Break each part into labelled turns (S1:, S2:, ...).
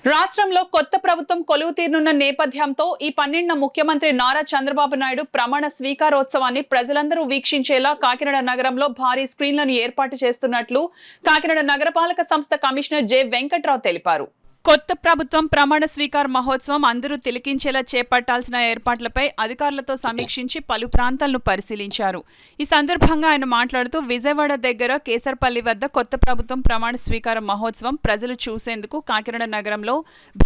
S1: రాష్ట్రంలో కొత్త ప్రభుత్వం కొలువు తీరనున్న నేపథ్యంతో ఈ 12న ముఖ్యమంత్రి నారా చంద్రబాబు నాయుడు ప్రమాణ స్వీకారోత్సవాన్ని ప్రజలందరూ వీక్షించేలా కాకినాడ నగరంలో భారీ స్క్రీన్లను ఏర్పాటు చేస్తున్నట్లు కాకినాడ నగరపాలక సంస్థ కమిషనర్ జె వెంకట్రావు తెలిపారు. కొత్త ప్రభుత్వం ప్రమాణ స్వీకార మహోత్సవం అందరూ తిలకించేలా చేపట్టాల్సిన ఏర్పాట్లపై అధికారులతో సమీక్షించి పలు ప్రాంతాలను పరిశీలించారు. ఈ సందర్భంగా ఆయన మాట్లాడుతూ విజయవాడ దగ్గర కేసర్పల్లి వద్ద కొత్త ప్రభుత్వం ప్రమాణ స్వీకార మహోత్సవం ప్రజలు చూసేందుకు కాకినాడ నగరంలో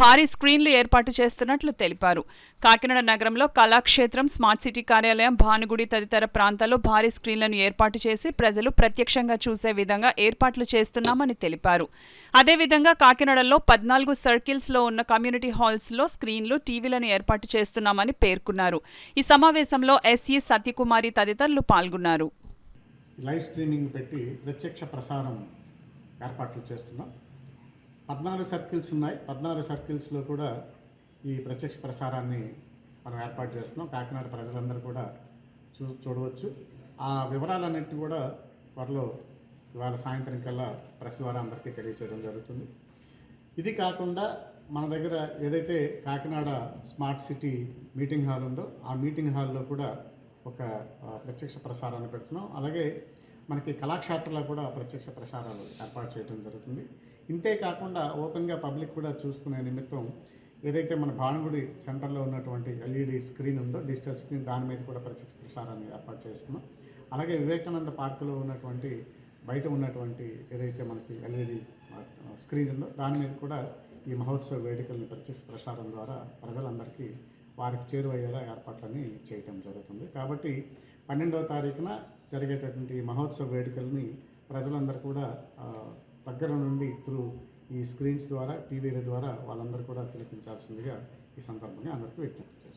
S1: భారీ స్క్రీన్లు ఏర్పాటు చేస్తున్నట్లు తెలిపారు. కాకినాడ నగరంలో కళాక్షేత్రం, స్మార్ట్ సిటీ కార్యాలయం, భానుగుడి తదితర ప్రాంతాల్లో భారీ స్క్రీన్లను ఏర్పాటు చేసి ప్రజలు ప్రత్యక్షంగా చూసే విధంగా ఏర్పాట్లు చేస్తున్నామని తెలిపారు. అదేవిధంగా కాకినాడలో 14 సర్కిల్స్ లో ఉన్న కమ్యూనిటీ హాల్స్ లో స్క్రీన్లు, టీవీలను ఏర్పాటు చేస్తున్నామని పేర్కొన్నారు. ఈ సమావేశంలో ఎస్ఈ సత్యకుమారి తదితరులు పాల్గొన్నారు.
S2: లైవ్ స్ట్రీమింగ్ పెట్టి ప్రత్యక్ష ప్రసారం ఏర్పాట్లు చేస్తున్నాం. 14 సర్కిల్స్ ఉన్నాయి. 14 సర్కిల్స్లో కూడా ఈ ప్రత్యక్ష ప్రసారాన్ని మనం ఏర్పాటు చేస్తున్నాం. కాకినాడ ప్రజలందరూ కూడా చూడవచ్చు. ఆ వివరాలన్నింటినీ కూడా త్వరలో ఇవాళ సాయంత్రం కల్లా ప్రెస్ ద్వారా అందరికీ తెలియచేయడం జరుగుతుంది. ఇది కాకుండా మన దగ్గర ఏదైతే Kakinada smart city meeting hall ఉందో ఆ మీటింగ్ హాల్లో కూడా ఒక ప్రత్యక్ష ప్రసారాన్ని పెడుతున్నాం. అలాగే మనకి కళాక్షేత్రంలో కూడా ప్రత్యక్ష ప్రసారాలు ఏర్పాటు చేయడం జరుగుతుంది. ఇంతే కాకుండా ఓపెన్గా పబ్లిక్ కూడా చూసుకునే నిమిత్తం ఏదైతే మన భానుగుడి సెంటర్లో ఉన్నటువంటి ఎల్ఈడి స్క్రీన్ ఉందో, డిజిటల్ స్క్రీన్, దాని మీద కూడా ప్రత్యక్ష ప్రసారాన్ని ఏర్పాటు చేస్తున్నాం. అలాగే వివేకానంద పార్కులో ఉన్నటువంటి బయట ఉన్నటువంటి ఏదైతే మనకి ఎల్ఈడి స్క్రీన్ ఉందో దాని మీద కూడా ఈ మహోత్సవ వేడుకల్ని ప్రత్యక్ష ప్రసారం ద్వారా ప్రజలందరికీ వారికి చేరువయ్యేలా ఏర్పాట్లని చేయటం జరుగుతుంది. కాబట్టి 12వ తారీఖున జరిగేటటువంటి మహోత్సవ వేడుకల్ని ప్రజలందరూ కూడా దగ్గర నుండి ఈ స్క్రీన్స్ ద్వారా, టీవీల ద్వారా వాళ్ళందరూ కూడా తిలకించాల్సిందిగా ఈ సందర్భంగా అందరికీ విజ్ఞప్తి చేస్తారు.